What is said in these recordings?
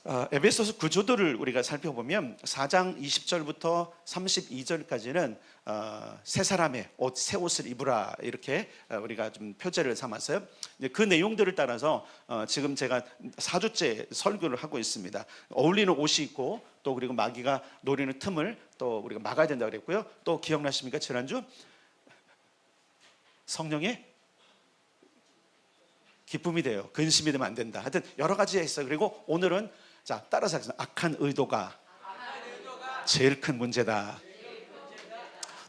에베소서 구조도를 우리가 살펴보면 4장 20절부터 32절까지는 새 사람의 옷, 새 옷을 입으라 이렇게 우리가 좀 표제를 삼았어요. 그 내용들을 따라서 지금 제가 4주째 설교를 하고 있습니다. 어울리는 옷이 있고 또 그리고 마귀가 노리는 틈을 또 우리가 막아야 된다고 그랬고요. 또 기억나십니까? 지난주 성령의 기쁨이 돼요. 근심이 되면 안 된다. 하여튼 여러 가지가 있어요. 그리고 오늘은 자, 따라서 하겠습니다. 악한 의도가 제일 큰 문제다.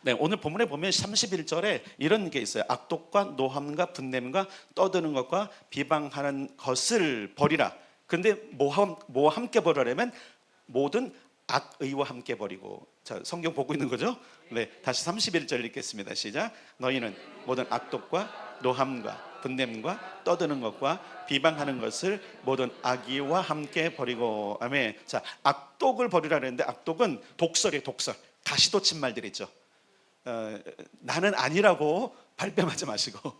네, 오늘 본문에 보면 31절에 이런 게 있어요. 악독과 노함과 분냄과 떠드는 것과 비방하는 것을 버리라. 근데 뭐와 함께 버리라면 모든 악의와 함께 버리고. 자, 성경 보고 있는 거죠? 네, 다시 31절 읽겠습니다. 시작. 너희는 모든 악독과 노함과 분냄과 떠드는 것과 비방하는 것을 모든 악의와 함께 버리고. 아멘. 자, 악독을 버리라 그랬는데 악독은 독설이에요. 독설. 가시돋친 말들 있죠. 나는 아니라고 발뺌하지 마시고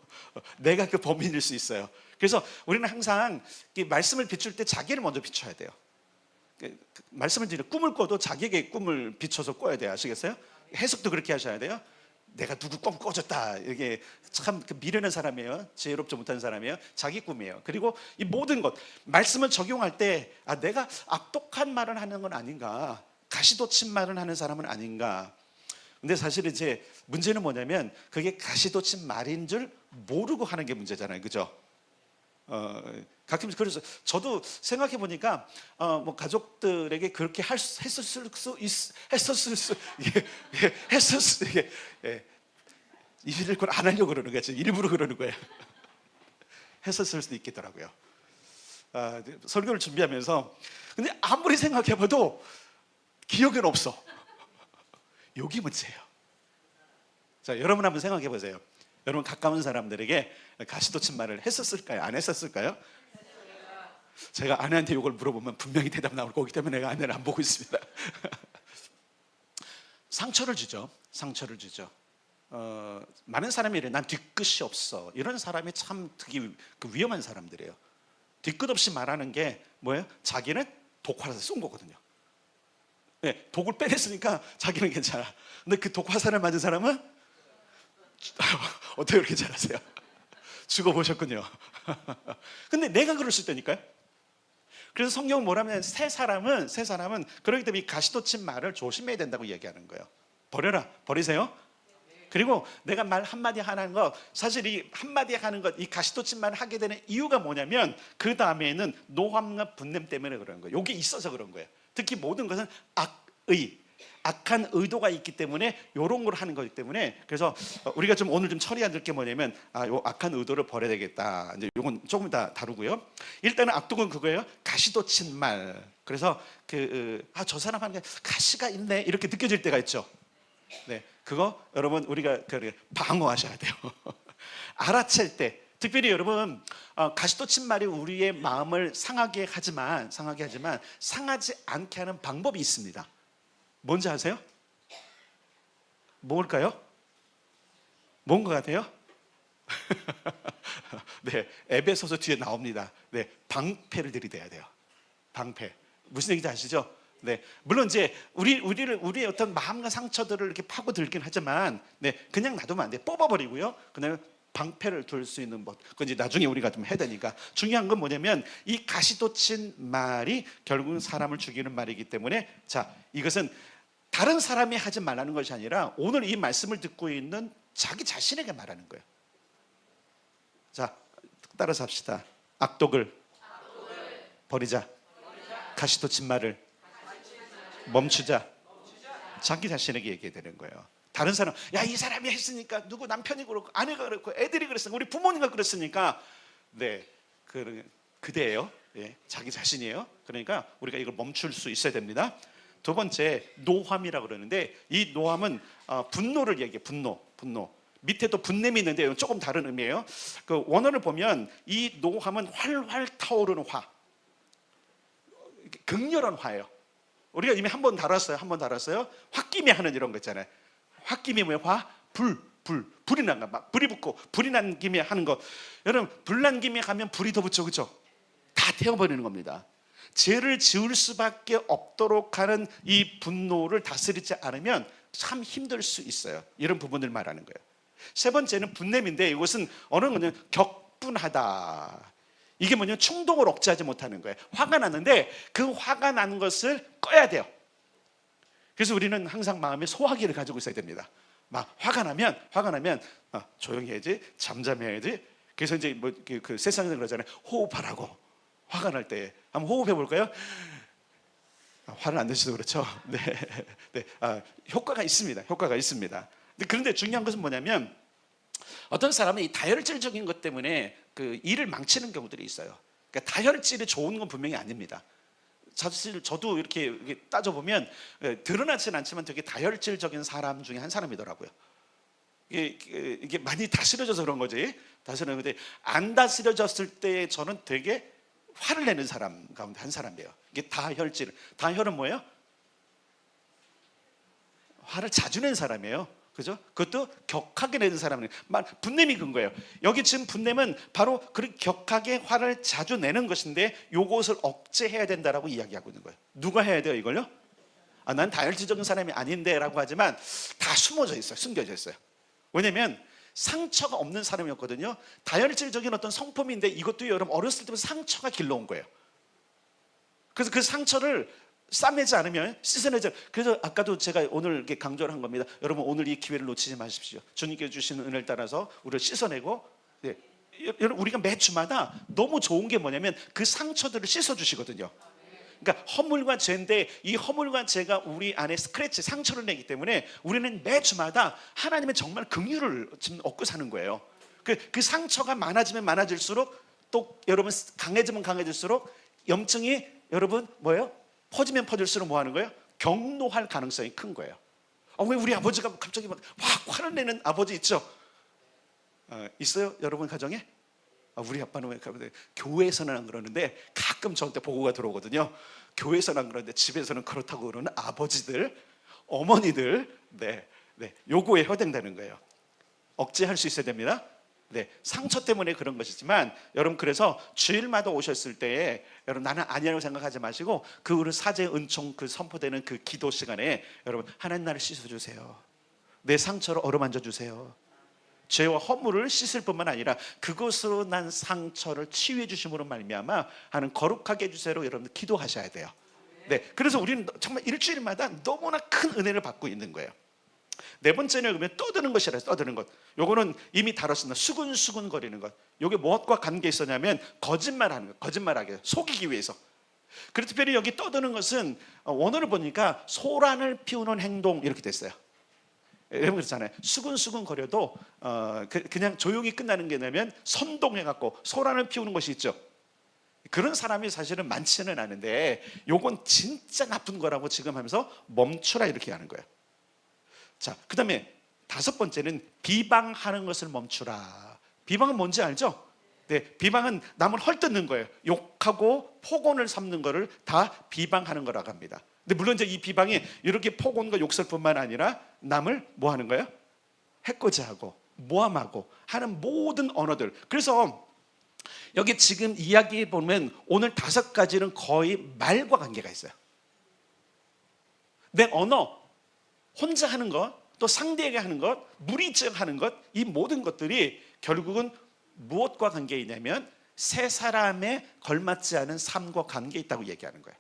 내가 그 범인일 수 있어요. 그래서 우리는 항상 이 말씀을 비출 때 자기를 먼저 비춰야 돼요. 말씀을 드리는 꿈을 꿔도 자기에게 꿈을 비춰서 꿔야 돼요. 아시겠어요? 해석도 그렇게 하셔야 돼요. 내가 누구 꿈 꿔줬다. 이게 참 미련한 사람이에요. 지혜롭지 못한 사람이에요. 자기 꿈이에요. 그리고 이 모든 것 말씀을 적용할 때 내가 악독한 말을 하는 건 아닌가, 가시돋친 말을 하는 사람은 아닌가. 근데 사실 이제 문제는 뭐냐면 그게 가시돋친 말인 줄 모르고 하는 게 문제잖아요. 그죠? 가끔 그래서 저도 생각해 보니까 뭐 가족들에게 그렇게 일을 안 하려고 그러는 거예요. 일부러 그러는 거예요. 했었을 수도 있겠더라고요. 설교를 준비하면서 근데 아무리 생각해 봐도 기억엔 없어. 여기 문제예요. 자, 여러분 한번 생각해 보세요. 여러분 가까운 사람들에게 가시돋친 말을 했었을까요? 안 했었을까요? 제가 아내한테 이걸 물어보면 분명히 대답 나올 거기 때문에 내가 아내를 안 보고 있습니다. 상처를 주죠. 상처를 주죠. 많은 사람이 이래. 난 뒤끝이 없어. 이런 사람이 참 되게 위험한 사람들이에요. 뒤끝 없이 말하는 게 뭐예요? 자기는 독화라서 쏜 거거든요. 네, 독을 빼냈으니까 자기는 괜찮아. 근데 그 독화살을 맞은 사람은 어떻게 그렇게 잘하세요? 죽어보셨군요. 근데 내가 그럴 수 있다니까요. 그래서 성경은 뭐라면 새 사람은 그렇기 때문에 이 가시돋친 말을 조심해야 된다고 얘기하는 거예요. 버려라, 버리세요. 그리고 내가 말 한마디 하는 거, 사실 이 한마디 하는 것, 이 가시돋친 말을 하게 되는 이유가 뭐냐면 그 다음에는 노함과 분냄 때문에 그런 거예요. 여기 있어서 그런 거예요. 특히 모든 것은 악한 의도가 있기 때문에 이런 걸 하는 거기 때문에, 그래서 우리가 좀 오늘 좀 처리해야 될 게 뭐냐면 요 악한 의도를 버려야 되겠다. 이제 요건 조금 다 다루고요. 일단은 악독은 그거예요. 가시돋친 말. 그래서 저 사람한테 가시가 있네 이렇게 느껴질 때가 있죠. 네, 그거 여러분 우리가 방어하셔야 돼요. 알아챌 때. 특별히 여러분 가시돋친 말이 우리의 마음을 상하게 하지만 상하지 않게 하는 방법이 있습니다. 뭔지 아세요? 뭘까요? 뭔 것 같아요? 네, 에베소서 뒤에 나옵니다. 네, 방패를 들이대야 돼요. 방패. 무슨 얘기인지 아시죠? 네, 물론 이제 우리의 어떤 마음과 상처들을 이렇게 파고들긴 하지만, 네, 그냥 놔두면 안 돼. 뽑아버리고요. 그다음에 방패를 둘 수 있는 것. 그건 이제 나중에 우리가 좀 해야 되니까. 중요한 건 뭐냐면 이 가시돋친 말이 결국은 사람을 죽이는 말이기 때문에, 자, 이것은 다른 사람이 하지 말라는 것이 아니라 오늘 이 말씀을 듣고 있는 자기 자신에게 말하는 거예요. 자, 따라서 합시다. 악독을 버리자. 가시돋친 말을 멈추자. 자기 자신에게 얘기해야 되는 거예요. 다른 사람, 야, 이 사람이 했으니까, 누구 남편이 그렇고 아내가 그렇고 애들이 그랬으니까, 우리 부모님가 그랬으니까, 네, 그대예요. 예, 자기 자신이에요. 그러니까 우리가 이걸 멈출 수 있어야 됩니다. 두 번째, 노함이라고 그러는데 이 노함은 분노를 얘기해요. 분노. 밑에 또 분냄이 있는데 조금 다른 의미예요. 그 원어를 보면 이 노함은 활활 타오르는 화, 극렬한 화예요. 우리가 이미 한 번 다뤘어요. 홧김에 하는 이런 거 있잖아요. 홧김이 뭐예요? 불이 난 거, 막 불이 붙고 불이 난 김에 하는 거. 여러분, 불 난 김에 가면 불이 더 붙죠, 그렇죠? 다 태워버리는 겁니다. 죄를 지을 수밖에 없도록 하는 이 분노를 다스리지 않으면 참 힘들 수 있어요. 이런 부분을 말하는 거예요. 세 번째는 분냄인데, 이것은 어느 거는 격분하다. 이게 뭐냐면 충동을 억제하지 못하는 거예요. 화가 났는데 그 화가 난 것을 꺼야 돼요. 그래서 우리는 항상 마음에 소화기를 가지고 있어야 됩니다. 막 화가 나면 조용히 해야지, 잠잠해야지. 그래서 이제 뭐 그 세상에서 그러잖아요. 호흡하라고. 화가 날 때 한번 호흡해 볼까요? 화를 안 내셔도 그렇죠. 네, 네. 효과가 있습니다. 효과가 있습니다. 그런데 중요한 것은 뭐냐면, 어떤 사람은 이 다혈질적인 것 때문에 그 일을 망치는 경우들이 있어요. 그러니까 다혈질이 좋은 건 분명히 아닙니다. 사실 저도 이렇게 따져보면 드러나지는 않지만 되게 다혈질적인 사람 중에 한 사람이더라고요. 이게 많이 다스려져서 그런 거지. 다스려졌는데, 안 다스려졌을 때 저는 되게 화를 내는 사람 가운데 한 사람이에요. 이게 다혈질. 다혈은 뭐예요? 화를 자주 내는 사람이에요. 그죠? 그것도 격하게 내는 사람은 분냄이 근거예요. 여기 지금 분냄은 바로 그렇게 격하게 화를 자주 내는 것인데, 요것을 억제해야 된다라고 이야기하고 있는 거예요. 누가 해야 돼요, 이걸요? 난 다혈질적인 사람이 아닌데 라고 하지만 다 숨어져 있어요. 숨겨져 있어요. 왜냐면 상처가 없는 사람이었거든요. 다혈질적인 어떤 성품인데, 이것도 여러분 어렸을 때부터 상처가 길러온 거예요. 그래서 그 상처를 싸매지 않으면, 씻어내지 않으면, 그래서 아까도 제가 오늘 이렇게 강조를 한 겁니다. 여러분, 오늘 이 기회를 놓치지 마십시오. 주님께 주시는 은혜를 따라서 우리를 씻어내고, 네. 여러분, 우리가 매 주마다 너무 좋은 게 뭐냐면 그 상처들을 씻어주시거든요. 그러니까 허물과 죄인데, 이 허물과 죄가 우리 안에 스크래치, 상처를 내기 때문에 우리는 매 주마다 하나님의 정말 긍휼을 지금 얻고 사는 거예요. 그 상처가 많아지면 많아질수록, 또 여러분 강해지면 강해질수록 염증이 여러분 뭐예요? 퍼지면 퍼질수록 뭐 하는 거예요? 경노할 가능성이 큰 거예요. 왜 우리 아버지가 갑자기 막 화를 내는 아버지 있죠? 있어요? 여러분 가정에? 우리 아빠는 왜 교회에서는 안 그러는데 가끔 저한테 보고가 들어오거든요. 교회에서는 안 그러는데 집에서는 그렇다고 그러는 아버지들, 어머니들, 네, 요거에 해당되는 거예요. 억제할 수 있어야 됩니다. 네, 상처 때문에 그런 것이지만, 여러분, 그래서 주일마다 오셨을 때에 여러분 나는 아니라고 생각하지 마시고, 그 우리 사제 은총 그 선포되는 그 기도 시간에 여러분, 하나님 나를 씻어주세요. 내 상처를 어루만져 주세요. 죄와 허물을 씻을 뿐만 아니라 그것으로 난 상처를 치유해 주심으로 말미암아 하는 거룩하게 해주세요로 여러분들 기도하셔야 돼요. 네, 그래서 우리는 정말 일주일마다 너무나 큰 은혜를 받고 있는 거예요. 네 번째는 그러면 떠드는 것이라 해서, 떠드는 것, 요거는 이미 다뤘습니다. 수근수근 거리는 것. 요게 무엇과 관계 있었냐면 거짓말하는 것, 거짓말하게 속이기 위해서. 그래서 특별히 여기 떠드는 것은 원어를 보니까 소란을 피우는 행동 이렇게 됐어요. 여러분 그렇잖아요. 수근수근 거려도 그냥 조용히 끝나는 게 아니면 선동해갖고 소란을 피우는 것이 있죠. 그런 사람이 사실은 많지는 않은데, 요건 진짜 나쁜 거라고 지금 하면서 멈추라 이렇게 하는 거예요. 자, 그 다음에 다섯 번째는 비방하는 것을 멈추라. 비방은 뭔지 알죠? 네, 비방은 남을 헐뜯는 거예요. 욕하고 폭언을 삼는 거를 다 비방하는 거라고 합니다. 근데 물론 이제 이 비방이 이렇게 폭언과 욕설뿐만 아니라 남을 뭐 하는 거예요? 해코지하고 모함하고 하는 모든 언어들. 그래서 여기 지금 이야기 보면 오늘 다섯 가지는 거의 말과 관계가 있어요. 내 언어, 혼자 하는 것, 또 상대에게 하는 것, 무리적 하는 것, 이 모든 것들이 결국은 무엇과 관계 있냐면 세 사람에 걸맞지 않은 삶과 관계 있다고 얘기하는 거예요.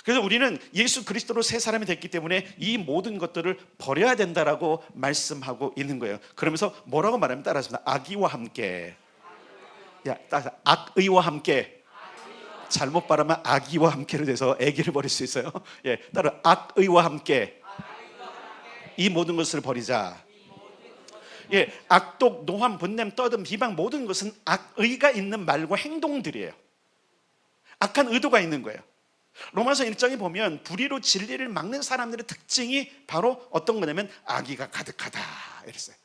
그래서 우리는 예수 그리스도로 새 사람이 됐기 때문에 이 모든 것들을 버려야 된다라고 말씀하고 있는 거예요. 그러면서 뭐라고 말하면 따라하십니다. 악의와 함께, 악의와 함께, 잘못 발음하면 악의와 함께로 돼서 애기를 버릴 수 있어요. 따라 악의와 함께 이 모든 것을 버리자. 악독, 노함, 분냄, 떠듬, 비방 모든 것은 악의가 있는 말과 행동들이에요. 악한 의도가 있는 거예요. 로마서 1장에 보면 불의로 진리를 막는 사람들의 특징이 바로 어떤 거냐면 악의가 가득하다 이랬어요.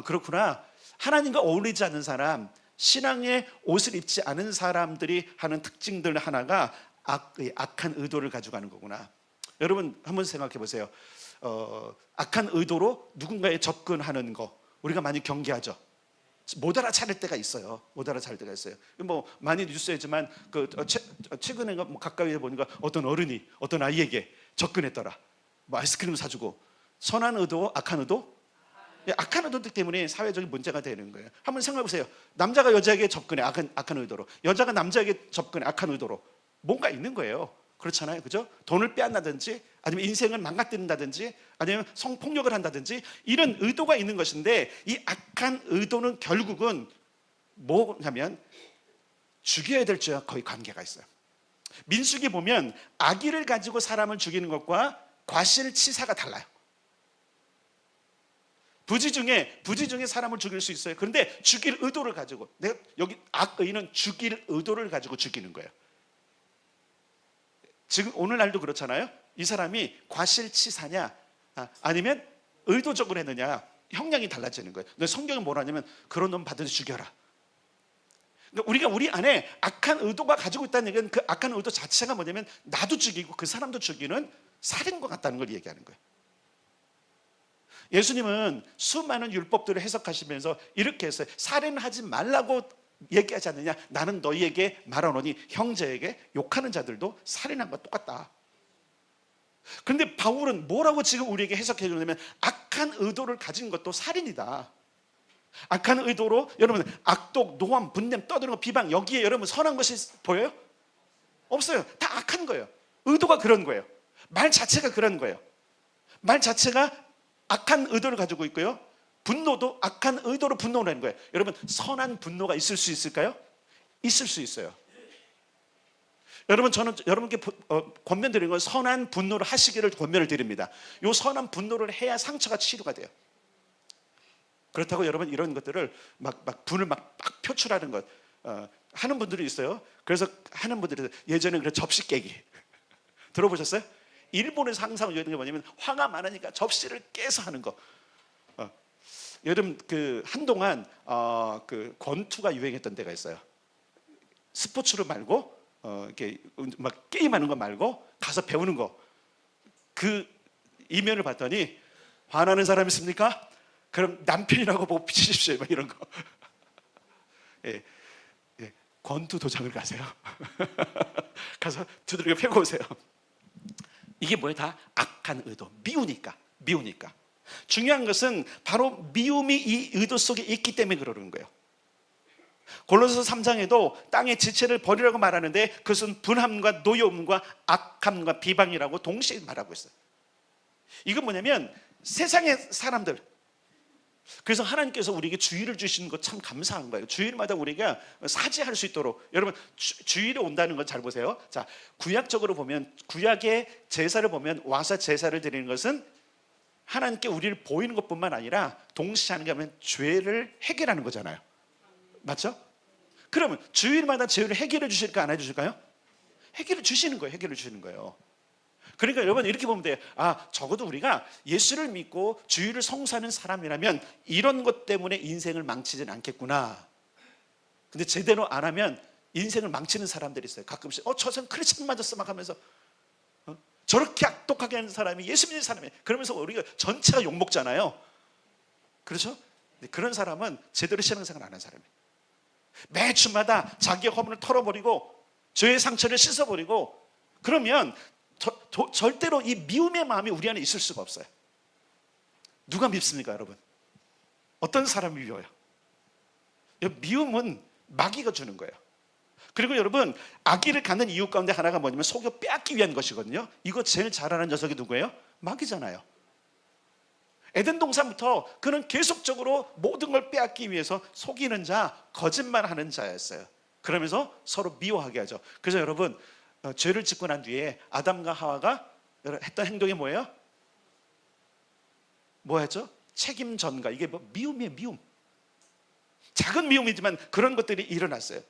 그렇구나. 하나님과 어울리지 않는 사람, 신앙의 옷을 입지 않은 사람들이 하는 특징들 하나가 악한 의도를 가져가는 거구나. 여러분 한번 생각해 보세요. 악한 의도로 누군가에 접근하는 거 우리가 많이 경계하죠. 못 알아차릴 때가 있어요. 못 알아차릴 때가 있어요. 뭐 많이 뉴스에지만 최근에 뭐 가까이에 보니까 어떤 어른이 어떤 아이에게 접근했더라. 뭐 아이스크림 사주고. 선한 의도, 악한 의도? 악한 의도 때문에 사회적인 문제가 되는 거예요. 한번 생각해 보세요. 남자가 여자에게 접근해 악한 의도로, 여자가 남자에게 접근해 악한 의도로. 뭔가 있는 거예요. 그렇잖아요, 그죠? 돈을 빼앗는다든지, 아니면 인생을 망가뜨린다든지, 아니면 성폭력을 한다든지, 이런 의도가 있는 것인데, 이 악한 의도는 결국은 뭐냐면 죽여야 될 죄와 거의 관계가 있어요. 민수기 보면 악의를 가지고 사람을 죽이는 것과 과실치사가 달라요. 부지 중에 사람을 죽일 수 있어요. 그런데 죽일 의도를 가지고, 내가 여기 악의는 죽일 의도를 가지고 죽이는 거예요. 지금 오늘날도 그렇잖아요. 이 사람이 과실치사냐 아니면 의도적으로 했느냐, 형량이 달라지는 거예요. 근데 성경은 뭐라 하냐면 그런 놈 받아서 죽여라. 그러니까 우리가 우리 안에 악한 의도가 가지고 있다는 얘기는 그 악한 의도 자체가 뭐냐면 나도 죽이고 그 사람도 죽이는 살인과 같다는 걸 얘기하는 거예요. 예수님은 수많은 율법들을 해석하시면서 이렇게 했어요. 살인하지 말라고 얘기하지 않느냐? 나는 너희에게 말하노니 형제에게 욕하는 자들도 살인한 것과 똑같다. 그런데 바울은 뭐라고 지금 우리에게 해석해 주냐면 악한 의도를 가진 것도 살인이다. 악한 의도로 여러분 악독, 노함, 분냄, 떠드는 거, 비방, 여기에 여러분 선한 것이 보여요? 없어요. 다 악한 거예요. 의도가 그런 거예요. 말 자체가 그런 거예요. 말 자체가 악한 의도를 가지고 있고요. 분노도 악한 의도로 분노를 하는 거예요. 여러분 선한 분노가 있을 수 있을까요? 있을 수 있어요. 여러분 저는 여러분께 권면 드리는 건 선한 분노를 하시기를 권면을 드립니다. 이 선한 분노를 해야 상처가 치료가 돼요. 그렇다고 여러분 이런 것들을 막 분을 막 표출하는 것 하는 분들이 있어요. 그래서 하는 분들이 예전에 그런 접시 깨기 들어보셨어요? 일본에서 항상 이런 게 뭐냐면 화가 많으니까 접시를 깨서 하는 거. 여러분 그 한동안 그 권투가 유행했던 때가 있어요. 스포츠로 말고 이렇게 막 게임하는 거 말고 가서 배우는 거. 그 이면을 봤더니 화나는 사람 있습니까? 그럼 남편이라고 보고 비치십시오. 막 이런 거. 예, 예, 권투 도장을 가세요. 가서 두드려 패고 오세요. 이게 뭐예요? 다 악한 의도. 미우니까. 중요한 것은 바로 미움이 이 의도 속에 있기 때문에 그러는 거예요. 골로새서 3장에도 땅의 지체를 버리라고 말하는데 그것은 분함과 노여움과 악함과 비방이라고 동시에 말하고 있어요. 이건 뭐냐면 세상의 사람들, 그래서 하나님께서 우리에게 주의를 주시는 것 참 감사한 거예요. 주일마다 우리가 사죄할 수 있도록. 여러분 주일에 온다는 건 잘 보세요. 자, 구약적으로 보면 구약의 제사를 보면 와서 제사를 드리는 것은 하나님께 우리를 보이는 것뿐만 아니라 동시에 하는 게 하면 죄를 해결하는 거잖아요. 맞죠? 그러면 주일마다 죄를 해결해 주실까 안 해주실까요? 해결해 주시는 거예요. 그러니까 여러분 이렇게 보면 돼요. 적어도 우리가 예수를 믿고 주일을 성사하는 사람이라면 이런 것 때문에 인생을 망치지는 않겠구나. 근데 제대로 안 하면 인생을 망치는 사람들이 있어요. 가끔씩 저 사람 크리스천 맞았어 막 하면서 저렇게 악독하게 하는 사람이 예수 믿는 사람이에요. 그러면서 우리가 전체가 욕먹잖아요. 그렇죠? 그런 사람은 제대로 신앙생활 안 하는 사람이에요. 매 주마다 자기의 허물을 털어버리고 죄의 상처를 씻어버리고 그러면 절대로 이 미움의 마음이 우리 안에 있을 수가 없어요. 누가 밉습니까, 여러분? 어떤 사람이 미워요? 미움은 마귀가 주는 거예요. 그리고 여러분 악의를 갖는 이유 가운데 하나가 뭐냐면 속여 빼앗기 위한 것이거든요. 이거 제일 잘하는 녀석이 누구예요? 마귀잖아요. 에덴 동산부터 그는 계속적으로 모든 걸 빼앗기 위해서 속이는 자, 거짓말하는 자였어요. 그러면서 서로 미워하게 하죠. 그래서 여러분 죄를 짓고 난 뒤에 아담과 하와가 했던 행동이 뭐예요? 뭐였죠? 책임 전가. 이게 뭐 미움이에요. 미움. 작은 미움이지만 그런 것들이 일어났어요.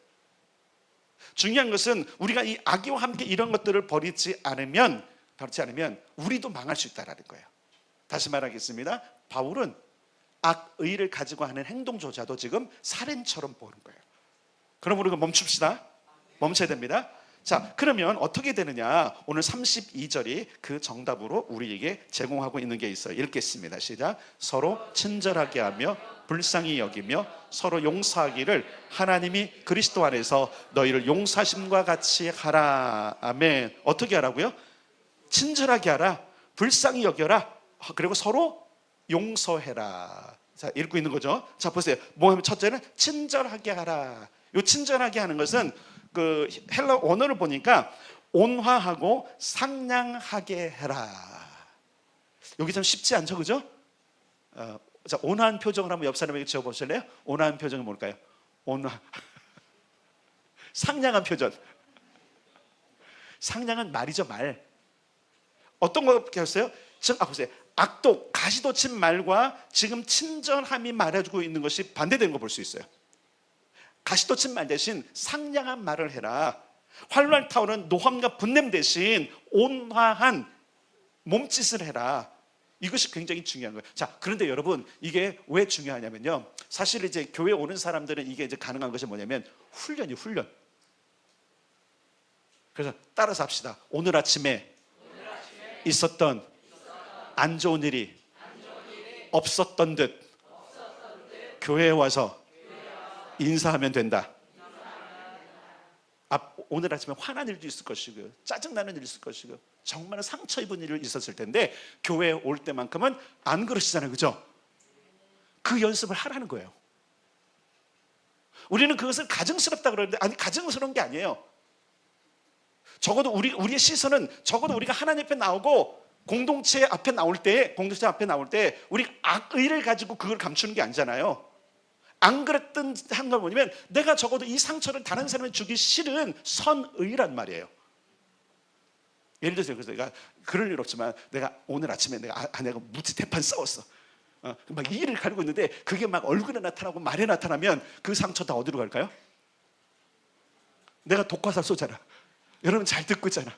중요한 것은 우리가 이 악의와 함께 이런 것들을 버리지 않으면 우리도 망할 수 있다는 거예요. 다시 말하겠습니다. 바울은 악의를 가지고 하는 행동조차도 지금 살인처럼 보는 거예요. 그럼 우리가 멈춥시다. 멈춰야 됩니다. 자, 그러면 어떻게 되느냐? 오늘 32절이 그 정답으로 우리에게 제공하고 있는 게 있어요. 읽겠습니다. 시작. 서로 친절하게 하며 불쌍히 여기며 서로 용서하기를 하나님이 그리스도 안에서 너희를 용서하심과 같이 하라. 아멘. 어떻게 하라고요? 친절하게 하라, 불쌍히 여겨라, 그리고 서로 용서해라. 자, 읽고 있는 거죠. 자, 보세요. 뭐 하면 첫째는 친절하게 하라. 이 친절하게 하는 것은 그 헬라 원어를 보니까 온화하고 상냥하게 해라. 여기 좀 쉽지 않죠, 그죠? 자, 온화한 표정을 한번 옆 사람에게 지어보실래요? 온화한 표정은 뭘까요? 온화. 상냥한 표정. 상냥한 말이죠, 말. 어떤 거겠어요? 지금 보세요. 악독, 가시돋친 말과 지금 친절함이 말해주고 있는 것이 반대되는 거 볼 수 있어요. 가시돋친 말 대신 상냥한 말을 해라. 활활 타오르는 노함과 분냄 대신 온화한 몸짓을 해라. 이것이 굉장히 중요한 거예요. 자, 그런데 여러분, 이게 왜 중요하냐면요. 사실 이제 교회 오는 사람들은 이게 이제 가능한 것이 뭐냐면 훈련이 훈련. 그래서 따라서 합시다. 오늘 아침에 있었던 안 좋은 일이 없었던 듯 교회에 와서 인사하면 된다. 오늘 아침에 화난 일도 있을 것이고 짜증나는 일이 있을 것이고 정말 상처 입은 일이 있었을 텐데 교회에 올 때만큼은 안 그러시잖아요, 그죠? 그 연습을 하라는 거예요. 우리는 그것을 가증스럽다 그러는데 아니, 가증스러운 게 아니에요. 적어도 우리의 시선은 적어도 우리가 하나님 앞에 나오고 공동체 앞에 나올 때 우리 악의를 가지고 그걸 감추는 게 아니잖아요. 안 그랬던 한 걸 뭐냐면 내가 적어도 이 상처를 다른 사람에 주기 싫은 선의란 말이에요. 예를 들어서 그래서 내가 그럴 일 없지만 내가 오늘 아침에 내가 아내가 무지 대판 싸웠어. 막 이 일을 가지고 있는데 그게 막 얼굴에 나타나고 말에 나타나면 그 상처 다 어디로 갈까요? 내가 독화살 쏘잖아. 여러분 잘 듣고 있잖아.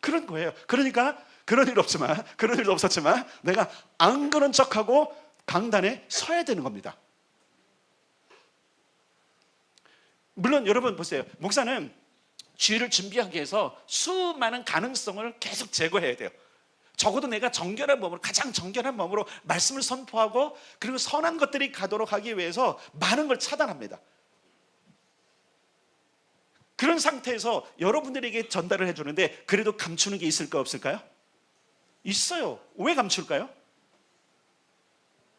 그런 거예요. 그러니까 그런 일 없지만, 그런 일도 없었지만 내가 안 그런 척하고 강단에 서야 되는 겁니다. 물론 여러분 보세요. 목사는 주의를 준비하기 위해서 수많은 가능성을 계속 제거해야 돼요. 적어도 내가 정결한 몸으로, 가장 정결한 몸으로 말씀을 선포하고 그리고 선한 것들이 가도록 하기 위해서 많은 걸 차단합니다. 그런 상태에서 여러분들에게 전달을 해주는데 그래도 감추는 게 있을까 없을까요? 있어요. 왜 감출까요?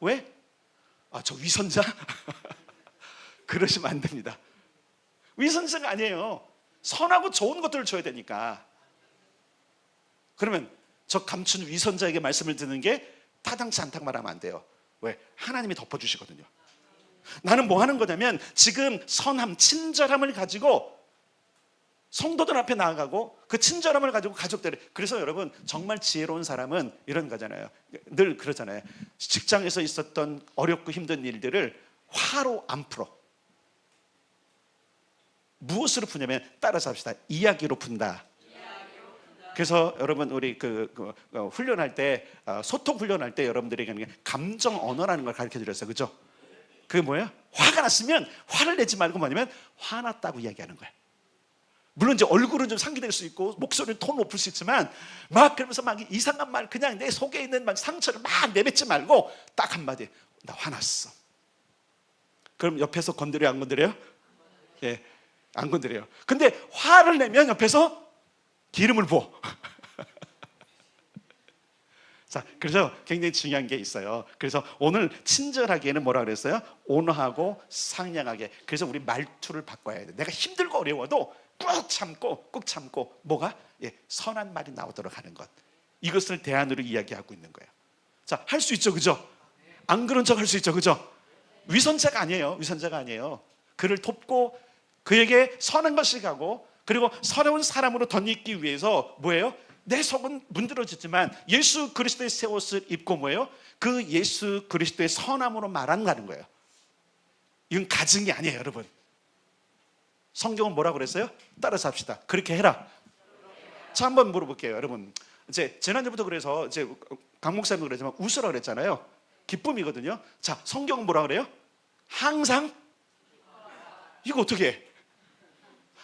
왜? 저 위선자? 그러시면 안 됩니다. 위선자가 아니에요. 선하고 좋은 것들을 줘야 되니까. 그러면 저 감춘 위선자에게 말씀을 듣는 게 타당치 않다고 말하면 안 돼요. 왜? 하나님이 덮어주시거든요. 나는 뭐 하는 거냐면 지금 선함, 친절함을 가지고 성도들 앞에 나아가고 그 친절함을 가지고 가족들. 그래서 여러분 정말 지혜로운 사람은 이런 거잖아요. 늘 그러잖아요. 직장에서 있었던 어렵고 힘든 일들을 화로 안 풀어. 무엇으로 푸냐면 따라서 합시다. 이야기로 푼다. 그래서 여러분 우리 훈련할 때 소통 훈련할 때 여러분들에게 감정 언어라는 걸 가르쳐 드렸어요. 그죠? 그게 뭐예요? 화가 났으면 화를 내지 말고 뭐냐면 화났다고 이야기하는 거예요. 물론 이제 얼굴은 좀 상기될 수 있고 목소리는 톤 높을 수 있지만 막 그러면서 막 이상한 말 그냥 내 속에 있는 막 상처를 막 내뱉지 말고 딱 한마디 나 화났어. 그럼 옆에서 건드려요 안 건드려요? 예, 안 건드려요. 근데 화를 내면 옆에서 기름을 부어. 자, 그래서 굉장히 중요한 게 있어요. 그래서 오늘 친절하게는 뭐라 그랬어요? 온화하고 상냥하게. 그래서 우리 말투를 바꿔야 돼. 내가 힘들고 어려워도 꾹 참고 뭐가? 선한 말이 나오도록 하는 것. 이것을 대안으로 이야기하고 있는 거예요. 자, 할 수 있죠, 그죠? 안 그런 척 할 수 있죠, 그죠? 위선자가 아니에요. 그를 돕고 그에게 선한 것을 가고 그리고 서러운 사람으로 덧입기 위해서 뭐예요? 내 속은 문드러졌지만 예수 그리스도의 새 옷을 입고 뭐예요? 그 예수 그리스도의 선함으로 말한다는 거예요. 이건 가증이 아니에요, 여러분. 성경은 뭐라고 그랬어요? 따라서 합시다. 그렇게 해라. 자, 한번 물어볼게요, 여러분. 이제 지난주부터 그래서 이제 강 목사님도 그랬지만 웃으라 그랬잖아요. 기쁨이거든요. 자, 성경은 뭐라 그래요? 항상. 이거 어떻게 해?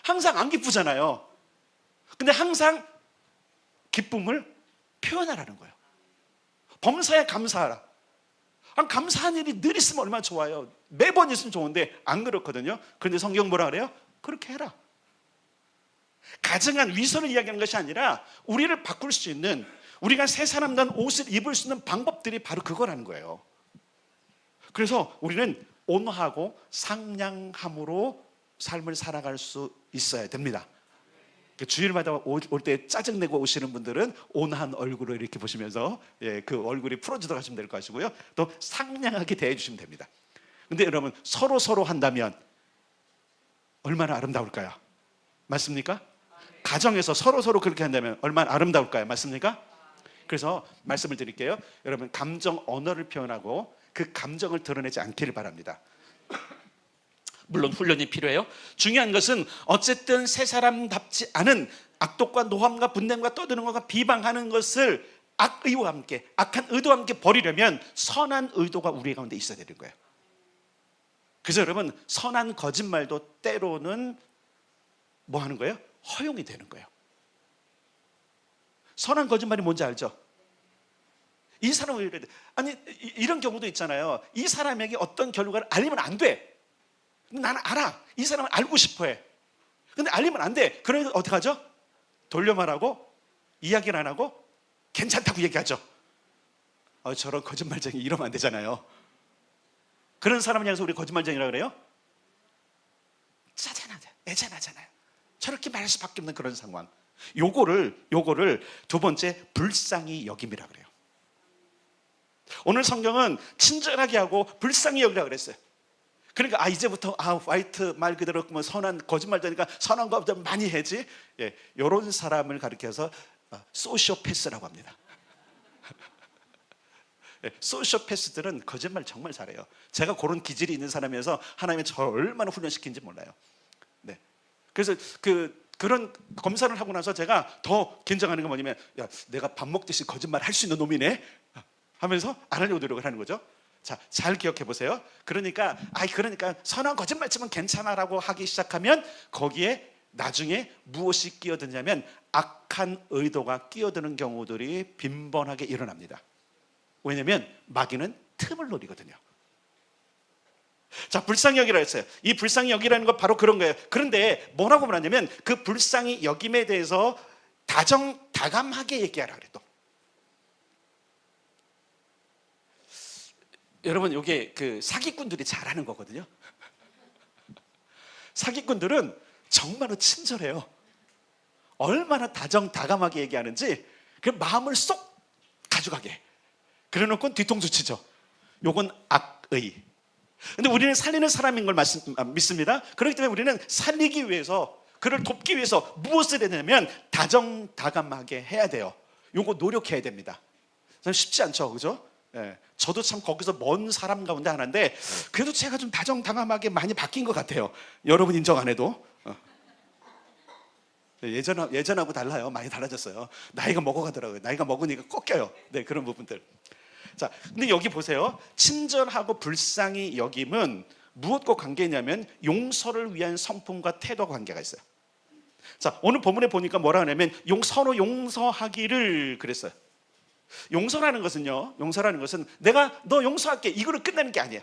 항상 안 기쁘잖아요. 근데 항상 기쁨을 표현하라는 거예요. 범사에 감사하라. 감사한 일이 늘 있으면 얼마나 좋아요. 매번 있으면 좋은데 안 그렇거든요. 그런데 성경 뭐라 그래요? 그렇게 해라. 가정한 위선을 이야기하는 것이 아니라 우리를 바꿀 수 있는, 우리가 새 사람다운 옷을 입을 수 있는 방법들이 바로 그거라는 거예요. 그래서 우리는 온화하고 상냥함으로 삶을 살아갈 수 있어야 됩니다. 주일마다 올 때 짜증내고 오시는 분들은 온화한 얼굴을 이렇게 보시면서 그 얼굴이 풀어지도록 하시면 될 것이고요. 또 상냥하게 대해 주시면 됩니다. 근데 여러분, 서로 한다면 얼마나 아름다울까요? 맞습니까? 가정에서 서로 그렇게 한다면 얼마나 아름다울까요? 맞습니까? 그래서 말씀을 드릴게요. 여러분, 감정 언어를 표현하고 그 감정을 드러내지 않기를 바랍니다. 물론 훈련이 필요해요. 중요한 것은 어쨌든 새 사람답지 않은 악독과 노함과 분냄과 떠드는 것과 비방하는 것을 악의와 함께, 악한 의도와 함께 버리려면 선한 의도가 우리 가운데 있어야 되는 거예요. 그래서 여러분, 선한 거짓말도 때로는 뭐 하는 거예요? 허용이 되는 거예요. 선한 거짓말이 뭔지 알죠? 이 사람은 이래. 아니, 이런 경우도 있잖아요. 이 사람에게 어떤 결과를 알리면 안 돼. 나는 알아. 이 사람은 알고 싶어 해. 근데 알리면 안 돼. 그러니까 어떻게 하죠? 돌려 말하고 이야기를 안 하고 괜찮다고 얘기하죠. 저런 거짓말쟁이 이러면 안 되잖아요. 그런 사람을 향해서 우리 거짓말쟁이라고 그래요? 짜잔하잖아요. 애잔하잖아요. 저렇게 말할 수밖에 없는 그런 상황. 요거를 두 번째, 불쌍히 여김이라고 그래요. 오늘 성경은 친절하게 하고 불쌍히 여기라고 그랬어요. 그러니까 이제부터 화이트 말 그대로 뭐 선한 거짓말쟁이니까 선한 거 많이 해지. 이런 사람을 가리켜서 소시오패스라고 합니다. 소시오패스들은 거짓말 정말 잘해요. 제가 그런 기질이 있는 사람이어서 하나님이 저를 얼마나 훈련시킨지 몰라요. 네. 그래서 그런 검사를 하고 나서 제가 더 긴장하는 게 뭐냐면, 야, 내가 밥 먹듯이 거짓말 할 수 있는 놈이네 하면서 안 하려고 노력을 하는 거죠. 자, 잘 기억해 보세요. 그러니까 선한 거짓말치면 괜찮아라고 하기 시작하면 거기에 나중에 무엇이 끼어드냐면 악한 의도가 끼어드는 경우들이 빈번하게 일어납니다. 왜냐하면 마귀는 틈을 노리거든요. 자, 불쌍히 여기라 했어요. 이 불쌍히 여기라는 건 바로 그런 거예요. 그런데 뭐라고 말하냐면 그 불쌍히 여김에 대해서 다정다감하게 얘기하라 그래도. 여러분, 이게 그 사기꾼들이 잘하는 거거든요. 사기꾼들은 정말로 친절해요. 얼마나 다정다감하게 얘기하는지 그 마음을 쏙 가져가게. 그래놓고 뒤통수 치죠. 요건 악의. 근데 우리는 살리는 사람인 걸 믿습니다. 그렇기 때문에 우리는 살리기 위해서, 그를 돕기 위해서 무엇을 해야 되냐면 다정다감하게 해야 돼요. 요거 노력해야 됩니다. 쉽지 않죠, 그죠? 저도 참 거기서 먼 사람 가운데 하나인데 그래도 제가 좀 다정다감하게 많이 바뀐 것 같아요. 여러분 인정 안 해도. 예전하고 달라요. 많이 달라졌어요. 나이가 먹어가더라고요. 나이가 먹으니까 꺾여요. 네, 그런 부분들. 자, 근데 여기 보세요. 친절하고 불쌍히 여김은 무엇과 관계냐면 용서를 위한 성품과 태도와 관계가 있어요. 자, 오늘 본문에 보니까 뭐라 하냐면 서로 용서하기를 그랬어요. 용서라는 것은 내가 너 용서할게 이거를 끝내는 게 아니에요.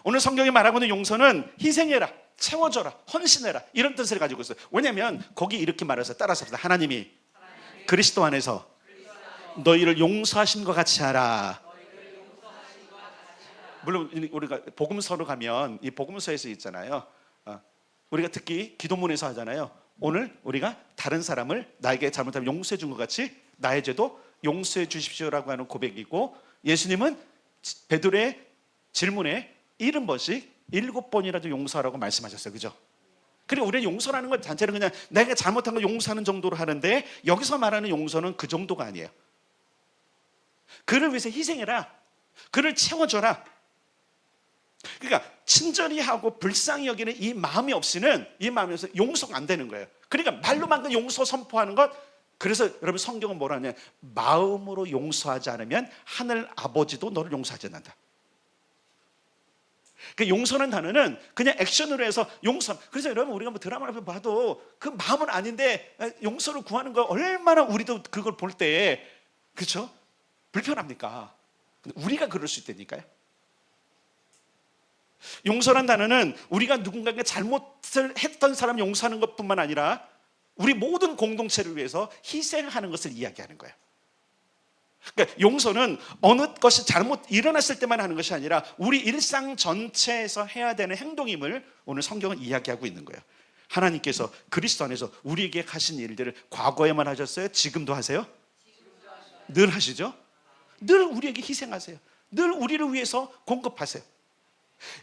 오늘 성경이 말하고 있는 용서는 희생해라, 채워줘라, 헌신해라 이런 뜻을 가지고 있어요. 왜냐하면 거기 이렇게 말해서 따라서 합시다. 하나님이 그리스도 안에서 너희를 용서하신 것 같이 하라. 물론 우리가 복음서로 가면 이 복음서에서 있잖아요. 우리가 특히 기도문에서 하잖아요. 오늘 우리가 다른 사람을 나에게 잘못하면 용서해 준 것 같이 나의 죄도 용서해 주십시오라고 하는 고백이고, 예수님은 베드로의 질문에 70번씩 7번이라도 용서하라고 말씀하셨어요. 그죠? 그리고 우리는 용서라는 것 자체는 그냥 내가 잘못한 걸 용서하는 정도로 하는데, 여기서 말하는 용서는 그 정도가 아니에요. 그를 위해서 희생해라, 그를 채워줘라. 그러니까 친절히 하고 불쌍히 여기는 이 마음이 없이는, 이 마음이 없어서 용서가 안 되는 거예요. 그러니까 말로만 그 용서 선포하는 것, 그래서 여러분 성경은 뭐라 하냐, 마음으로 용서하지 않으면 하늘 아버지도 너를 용서하지 않는다. 그 용서라는 단어는 그냥 액션으로 해서 용서. 그래서 여러분 우리가 뭐 드라마를 봐도 그 마음은 아닌데 용서를 구하는 거 얼마나 우리도 그걸 볼 때에 그렇죠? 불편합니까? 근데 우리가 그럴 수 있다니까요. 용서란 단어는 우리가 누군가에게 잘못을 했던 사람 용서하는 것뿐만 아니라 우리 모든 공동체를 위해서 희생하는 것을 이야기하는 거예요. 그러니까 용서는 어느 것이 잘못 일어났을 때만 하는 것이 아니라 우리 일상 전체에서 해야 되는 행동임을 오늘 성경은 이야기하고 있는 거예요. 하나님께서 그리스도 안에서 우리에게 하신 일들을 과거에만 하셨어요? 지금도 하세요? 늘 하시죠? 늘 우리에게 희생하세요. 늘 우리를 위해서 공급하세요.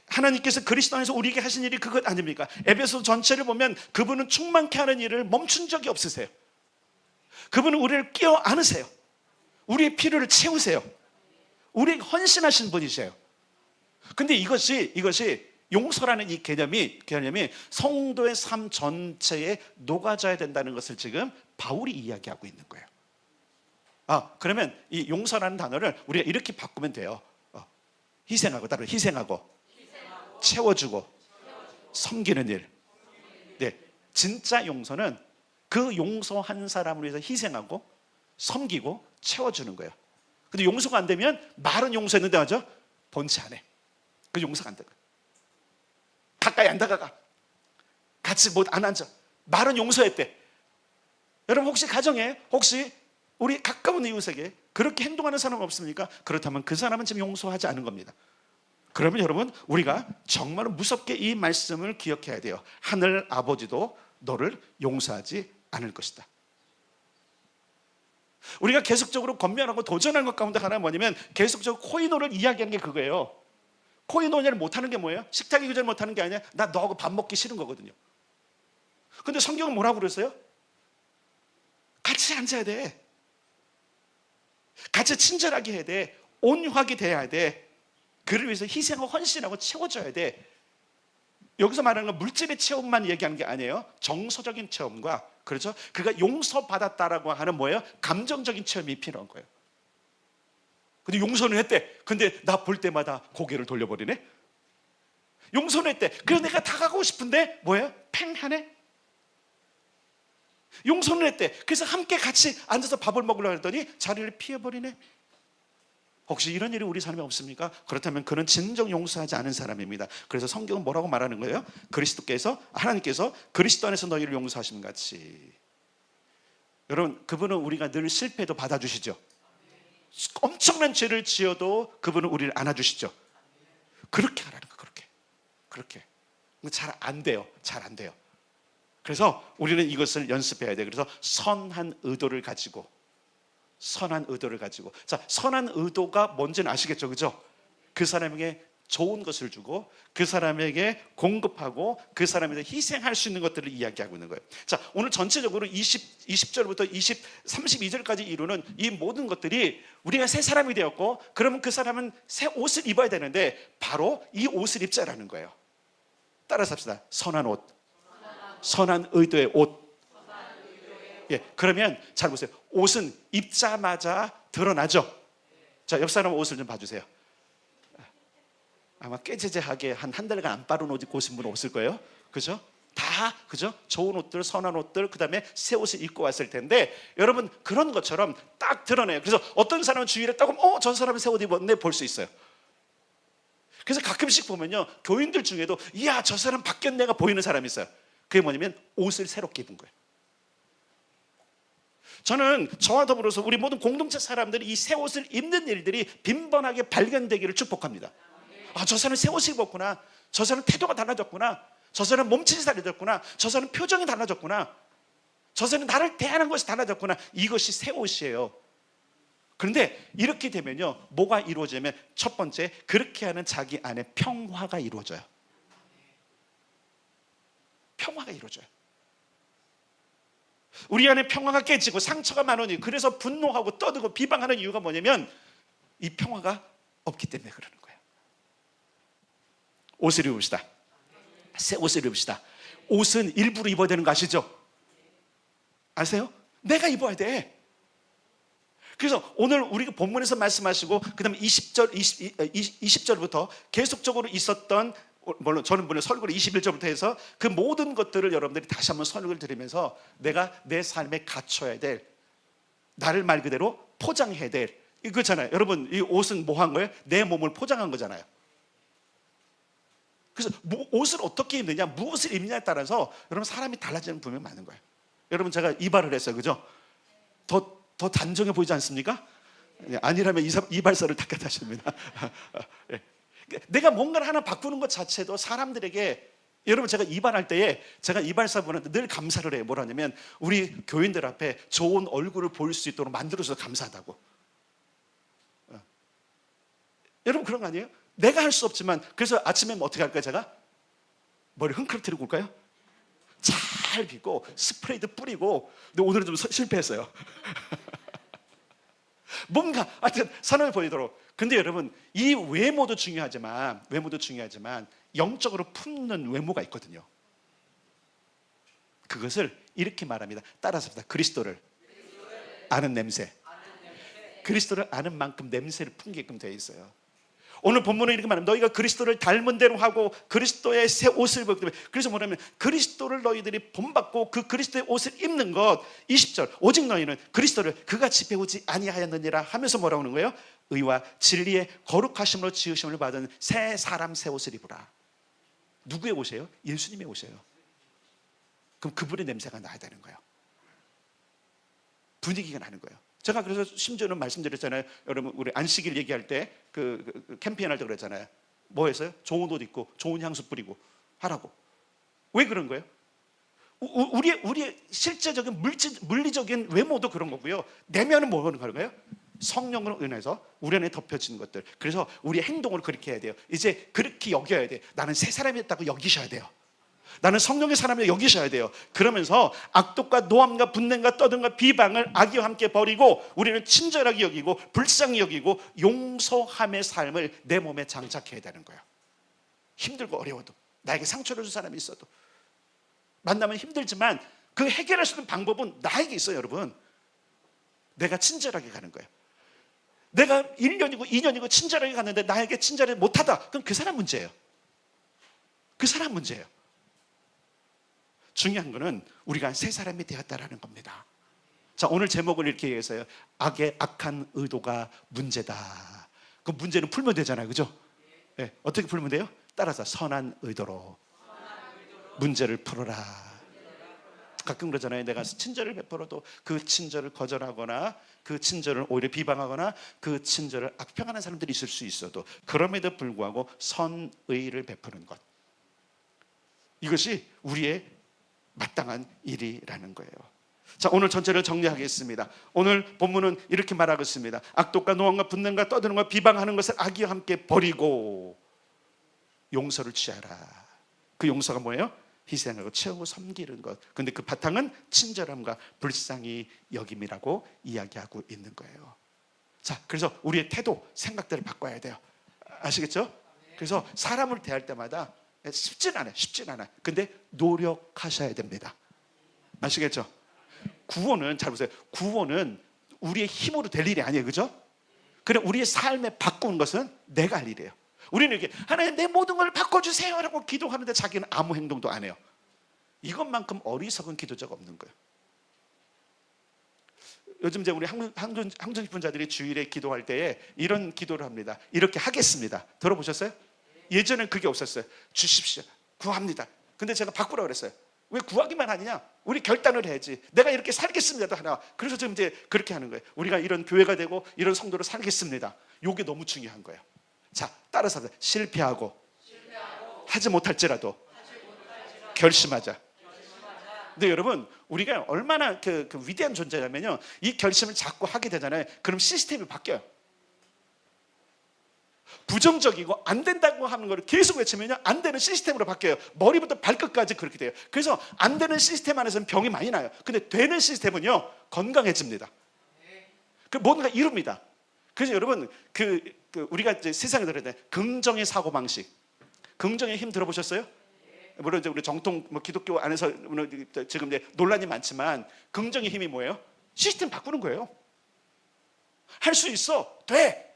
하나님께서 그리스도 안에서 우리에게 하신 일이 그것 아닙니까? 에베소 전체를 보면 그분은 충만케 하는 일을 멈춘 적이 없으세요. 그분은 우리를 끼워 안으세요. 우리의 필요를 채우세요. 우리에게 헌신하신 분이세요. 근데 이것이 용서라는 이 개념이 성도의 삶 전체에 녹아져야 된다는 것을 지금 바울이 이야기하고 있는 거예요. 그러면 이 용서라는 단어를 우리가 이렇게 바꾸면 돼요. 희생하고 채워주고 섬기는 일. 네, 진짜 용서는 그 용서한 사람을 위해서 희생하고 섬기고 채워주는 거예요. 근데 용서가 안 되면 말은 용서했는데 맞아? 본체 안 해. 그 용서가 안 돼. 가까이 안 다가가. 같이 못 안 앉아. 말은 용서했대. 여러분 혹시 가정에 우리 가까운 이웃에게 그렇게 행동하는 사람은 없습니까? 그렇다면 그 사람은 지금 용서하지 않은 겁니다. 그러면 여러분 우리가 정말 무섭게 이 말씀을 기억해야 돼요. 하늘 아버지도 너를 용서하지 않을 것이다. 우리가 계속적으로 권면하고 도전하는 것 가운데 하나는 뭐냐면 계속적으로 코이노를 이야기하는 게 그거예요. 코이노를 못하는 게 뭐예요? 식탁에 교제를 못하는 게 아니라 나 너하고 밥 먹기 싫은 거거든요. 근데 성경은 뭐라고 그랬어요? 같이 앉아야 돼. 같이 친절하게 해야 돼. 온유하게 대해야 돼. 그를 위해서 희생하고 헌신하고 채워줘야 돼. 여기서 말하는 건 물질의 체험만 얘기하는 게 아니에요. 정서적인 체험과 그렇죠? 그가 용서받았다라고 하는 뭐예요? 감정적인 체험이 필요한 거예요. 근데 용서는 했대. 근데 나 볼 때마다 고개를 돌려버리네. 용서는 했대. 그래서 내가 다가가고 싶은데 뭐예요? 팽하네. 용서는 했대. 그래서 함께 같이 앉아서 밥을 먹으려고 했더니 자리를 피해버리네. 혹시 이런 일이 우리 삶에 없습니까? 그렇다면 그는 진정 용서하지 않은 사람입니다. 그래서 성경은 뭐라고 말하는 거예요? 하나님께서 그리스도 안에서 너희를 용서하신 같이. 여러분 그분은 우리가 늘 실패해도 받아주시죠. 엄청난 죄를 지어도 그분은 우리를 안아주시죠. 그렇게 하라는 거. 그렇게 잘 안 돼요. 그래서 우리는 이것을 연습해야 돼요. 그래서 선한 의도를 가지고 자, 선한 의도가 뭔지는 아시겠죠? 그죠? 그 사람에게 좋은 것을 주고 그 사람에게 공급하고 그 사람에 대해 희생할 수 있는 것들을 이야기하고 있는 거예요. 자, 오늘 전체적으로 20절부터 32절까지 이루는 이 모든 것들이 우리가 새 사람이 되었고 그러면 그 사람은 새 옷을 입어야 되는데 바로 이 옷을 입자라는 거예요. 따라서 합시다. 선한 옷, 선한 의도의 옷. 예, 그러면 잘 보세요. 옷은 입자마자 드러나죠. 자, 옆 사람 옷을 좀 봐주세요. 아마 깨재재하게 한 달간 안 빠른 옷 입고 오신 분은 없을 거예요. 그죠? 다 그죠? 좋은 옷들, 선한 옷들, 그 다음에 새 옷을 입고 왔을 텐데 여러분 그런 것처럼 딱 드러내요. 그래서 어떤 사람은 주위를 딱 보면 저 사람은 새 옷 입었네 볼 수 있어요. 그래서 가끔씩 보면요 교인들 중에도 이야 저 사람 바뀌었네가 보이는 사람이 있어요. 그게 뭐냐면 옷을 새롭게 입은 거예요. 저는 저와 더불어서 우리 모든 공동체 사람들이 이 새 옷을 입는 일들이 빈번하게 발견되기를 축복합니다. 저 사람은 새 옷을 입었구나. 저 사람은 태도가 달라졌구나. 저 사람은 몸짓이 달라졌구나. 저 사람은 표정이 달라졌구나. 저 사람은 나를 대하는 것이 달라졌구나. 이것이 새 옷이에요. 그런데 이렇게 되면요 뭐가 이루어지냐면 첫 번째 그렇게 하는 자기 안에 평화가 이루어져요. 평화가 이루어져요. 우리 안에 평화가 깨지고 상처가 많으니 그래서 분노하고 떠들고 비방하는 이유가 뭐냐면 이 평화가 없기 때문에 그러는 거예요. 옷을 입읍시다. 새 옷을 입읍시다. 옷은 일부러 입어야 되는 거 아시죠? 아세요? 내가 입어야 돼. 그래서 오늘 우리가 본문에서 말씀하시고 그다음에 20절부터 계속적으로 있었던, 물론 저는 설교를 21절부터 해서 그 모든 것들을 여러분들이 다시 한번 설교를 드리면서 내가 내 삶에 갖춰야 될, 나를 말 그대로 포장해야 될 이거잖아요. 여러분, 이 옷은 뭐 한 거예요? 내 몸을 포장한 거잖아요. 그래서 옷을 어떻게 입느냐, 무엇을 입느냐에 따라서 여러분 사람이 달라지는 분명히 많은 거예요. 여러분, 제가 이발을 했어요, 그죠? 더 단정해 보이지 않습니까? 아니라면 이발사를 닦아다십니다. 내가 뭔가를 하나 바꾸는 것 자체도 사람들에게, 여러분 제가 이발할 때에 제가 이발사분한테 늘 감사를 해요. 뭐라냐면 우리 교인들 앞에 좋은 얼굴을 보일 수 있도록 만들어줘서 감사하다고. 여러분 그런 거 아니에요? 내가 할 수 없지만, 그래서 아침에 어떻게 할까요? 제가 머리 흥크러뜨리고 올까요? 잘 빗고 스프레이도 뿌리고. 근데 오늘은 좀 실패했어요. 뭔가 하여튼 선을 보이도록. 근데 여러분, 이 외모도 중요하지만 영적으로 품는 외모가 있거든요. 그것을 이렇게 말합니다. 따라서 합니다. 그리스도를 아는 냄새. 그리스도를 아는 만큼 냄새를 풍기게끔 되어 있어요. 오늘 본문은 이렇게 말합니다. 너희가 그리스도를 닮은 대로 하고 그리스도의 새 옷을 입기 때문에. 그래서 뭐냐면 그리스도를 너희들이 본받고 그 그리스도의 옷을 입는 것. 20절, 오직 너희는 그리스도를 그같이 배우지 아니하였느니라 하면서 뭐라고 하는 거예요? 의와 진리의 거룩하심으로 지으심을 받은 새 사람 새 옷을 입으라. 누구의 옷이에요? 예수님의 옷이에요. 그럼 그분의 냄새가 나야 되는 거예요. 분위기가 나는 거예요. 제가 그래서 심지어는 말씀드렸잖아요. 여러분, 우리 안식일 얘기할 때 그 캠페인 할 때 그랬잖아요. 뭐 했어요? 좋은 옷 입고 좋은 향수 뿌리고 하라고. 왜 그런 거예요? 우리의 실제적인 물리적인 외모도 그런 거고요. 내면은 뭐 하는 거예요? 성령으로 인해서 우리 안에 덮여진 것들. 그래서 우리의 행동을 그렇게 해야 돼요. 이제 그렇게 여겨야 돼. 나는 새 사람이었다고 여기셔야 돼요. 나는 성령의 사람을 여기셔야 돼요. 그러면서 악독과 노함과 분냄과 떠듬과 비방을 악의와 함께 버리고 우리는 친절하게 여기고 불쌍히 여기고 용서함의 삶을 내 몸에 장착해야 되는 거예요. 힘들고 어려워도, 나에게 상처를 준 사람이 있어도, 만나면 힘들지만 그 해결할 수 있는 방법은 나에게 있어요. 여러분, 내가 친절하게 가는 거예요. 내가 1년이고 2년이고 친절하게 갔는데 나에게 친절하게 못하다, 그럼 그 사람 문제예요. 그 사람 문제예요. 중요한 거는 우리가 새 사람이 되었다라는 겁니다. 자, 오늘 제목을 이렇게 얘기했어요. 악한 의도가 문제다. 그 문제는 풀면 되잖아요, 그죠? 네, 어떻게 풀면 돼요? 따라서 선한 의도로 문제를 풀어라. 가끔 그러잖아요. 내가 친절을 베풀어도 그 친절을 거절하거나 그 친절을 오히려 비방하거나 그 친절을 악평하는 사람들이 있을 수 있어도 그럼에도 불구하고 선의를 베푸는 것, 이것이 우리의 마땅한 일이라는 거예요. 자, 오늘 전체를 정리하겠습니다. 오늘 본문은 이렇게 말하고 있습니다. 악독과 노함과 분냄과 떠드는과 비방하는 것을 악의와 함께 버리고 용서를 취하라. 그 용서가 뭐예요? 희생하고 채우고 섬기는 것. 근데 그 바탕은 친절함과 불쌍히 여김이라고 이야기하고 있는 거예요. 자, 그래서 우리의 태도, 생각들을 바꿔야 돼요. 아시겠죠? 그래서 사람을 대할 때마다 쉽진 않아요. 근데 노력하셔야 됩니다. 아시겠죠? 구원은, 잘 보세요. 구원은 우리의 힘으로 될 일이 아니에요, 그죠? 그래, 우리의 삶에 바꾸는 것은 내가 할 일이에요. 우리는 이렇게 하나님 내 모든 걸 바꿔주세요 라고 기도하는데 자기는 아무 행동도 안 해요. 이것만큼 어리석은 기도자가 없는 거예요. 요즘 이제 우리 항전집분자들이 주일에 기도할 때에 이런 기도를 합니다. 이렇게 하겠습니다. 들어보셨어요? 예전엔 그게 없었어요. 주십시오, 구합니다. 근데 제가 바꾸라고 그랬어요. 왜 구하기만 하느냐? 우리 결단을 해야지. 내가 이렇게 살겠습니다도 하나. 그래서 지금 이제 그렇게 하는 거예요. 우리가 이런 교회가 되고 이런 성도로 살겠습니다. 이게 너무 중요한 거예요. 자, 따라서 실패하고 하지 못할지라도 결심하자. 근데 여러분, 우리가 얼마나 그 위대한 존재냐면요, 이 결심을 자꾸 하게 되잖아요. 그럼 시스템이 바뀌어요. 부정적이고 안 된다고 하는 걸 계속 외치면요, 안 되는 시스템으로 바뀌어요. 머리부터 발끝까지 그렇게 돼요. 그래서 안 되는 시스템 안에서는 병이 많이 나요. 근데 되는 시스템은요, 건강해집니다. 그 뭔가 이룹니다. 그래서 여러분, 우리가 이제 세상에 들어야 돼. 긍정의 사고 방식, 긍정의 힘 들어보셨어요? 물론 이제 우리 정통 기독교 안에서 지금 이제 논란이 많지만 긍정의 힘이 뭐예요? 시스템 바꾸는 거예요. 할 수 있어. 돼.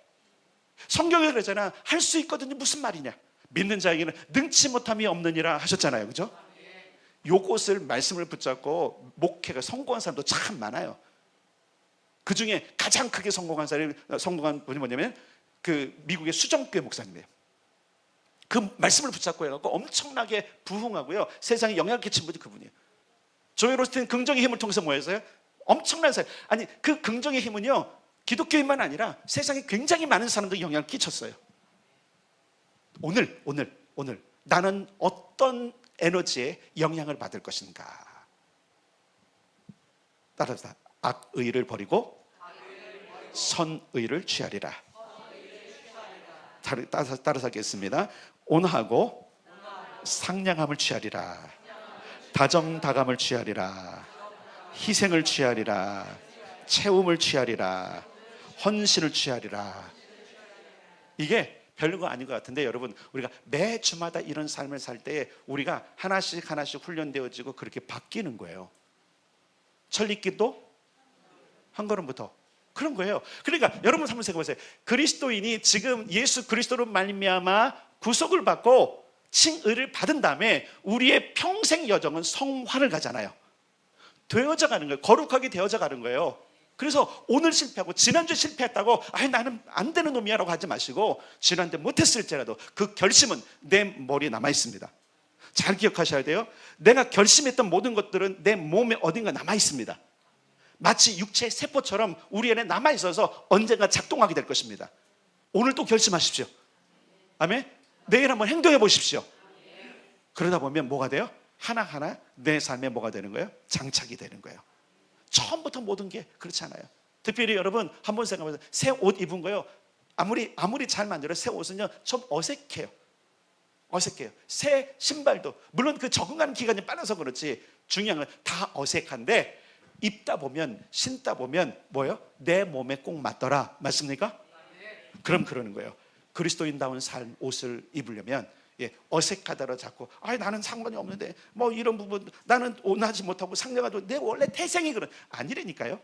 성경에 그러잖아. 할 수 있거든요. 무슨 말이냐? 믿는 자에게는 능치 못함이 없느니라 하셨잖아요. 그죠? 요것을 말씀을 붙잡고 목회가 성공한 사람도 참 많아요. 그 중에 가장 크게 성공한 분이 뭐냐면 그 미국의 수정교회 목사님이에요. 그 말씀을 붙잡고 해갖고 엄청나게 부흥하고요, 세상에 영향을 끼친 분이 그분이에요. 조엘 오스틴 긍정의 힘을 통해서 뭐 했어요? 엄청난 사람. 아니, 그 긍정의 힘은요, 기독교인만 아니라 세상에 굉장히 많은 사람들이 영향을 끼쳤어요. 오늘 나는 어떤 에너지에 영향을 받을 것인가? 따라서 악의를 버리고 선의를 취하리라. 따라서 하겠습니다. 온하고 상냥함을 취하리라. 다정다감을 취하리라. 희생을 취하리라. 채움을 취하리라. 헌신을 취하리라. 이게 별거 아닌 것 같은데, 여러분, 우리가 매 주마다 이런 삶을 살 때 우리가 하나씩 훈련되어지고 그렇게 바뀌는 거예요. 천리길도 한 걸음부터 그런 거예요. 그러니까 여러분 한번 생각해 보세요. 그리스도인이 지금 예수 그리스도로 말미암아 구속을 받고 칭의를 받은 다음에 우리의 평생 여정은 성화를 가잖아요. 되어져 가는 거예요. 거룩하게 되어져 가는 거예요. 그래서 오늘 실패하고 지난주에 실패했다고 나는 안 되는 놈이야 라고 하지 마시고, 지난주에 못했을지라도 그 결심은 내 머리에 남아 있습니다. 잘 기억하셔야 돼요. 내가 결심했던 모든 것들은 내 몸에 어딘가 남아 있습니다. 마치 육체의 세포처럼 우리 안에 남아 있어서 언젠가 작동하게 될 것입니다. 오늘 또 결심하십시오. 아멘. 내일 한번 행동해 보십시오. 그러다 보면 뭐가 돼요? 하나하나 내 삶에 뭐가 되는 거예요? 장착이 되는 거예요. 처음부터 모든 게 그렇지 않아요. 특별히 여러분 한번 생각해보세요. 새 옷 입은 거요, 아무리 잘 만들어요, 새 옷은요 좀 어색해요. 새 신발도 물론 그 적응하는 기간이 빨라서 그렇지, 중요한 건 다 어색한데 입다 보면, 신다 보면 뭐예요? 내 몸에 꼭 맞더라. 맞습니까? 그럼 그러는 거예요. 그리스도인다운 삶 옷을 입으려면 어색하다고 자꾸 나는 상관이 없는데 뭐 이런 부분 나는 온하지 못하고 상냥하도 내 원래 태생이 그런, 아니라니까요.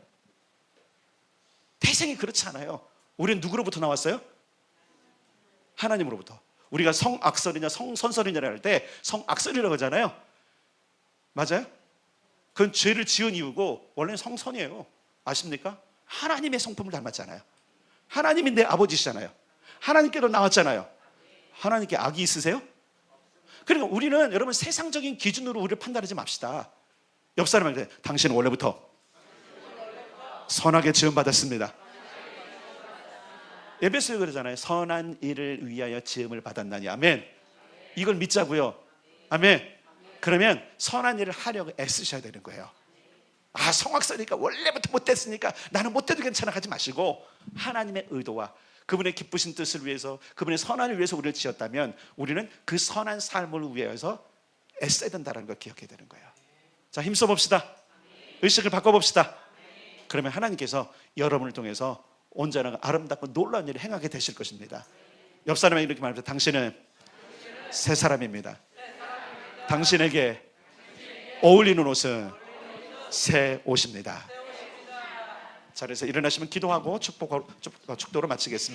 태생이 그렇지 않아요. 우리는 누구로부터 나왔어요? 하나님으로부터. 우리가 성악설이냐 성선설이냐 할 때 성악설이라고 하잖아요. 맞아요? 그건 죄를 지은 이유고 원래는 성선이에요. 아십니까? 하나님의 성품을 닮았잖아요. 하나님이 내 아버지시잖아요. 하나님께로 나왔잖아요. 하나님께 악이 있으세요? 그러니까 우리는 여러분 세상적인 기준으로 우리를 판단하지 맙시다. 옆 사람한테 당신은 원래부터 선하게 지음받았습니다. 에베소에 그러잖아요. 선한 일을 위하여 지음을 받았나니. 아멘. 이걸 믿자고요. 아멘. 그러면 선한 일을 하려고 애쓰셔야 되는 거예요. 성악설이니까 원래부터 못됐으니까 나는 못해도 괜찮아 하지 마시고, 하나님의 의도와 그분의 기쁘신 뜻을 위해서, 그분의 선한을 위해서 우리를 지었다면 우리는 그 선한 삶을 위해서 애써야 된다는 걸 기억해야 되는 거예요. 자, 힘써 봅시다. 의식을 바꿔봅시다. 그러면 하나님께서 여러분을 통해서 온전하고 아름답고 놀라운 일을 행하게 되실 것입니다. 옆 사람에게 이렇게 말합니다. 당신은 새 사람입니다. 당신에게 어울리는 옷은 새 옷입니다. 자, 그래서 일어나시면 기도하고 축도로 마치겠습니다.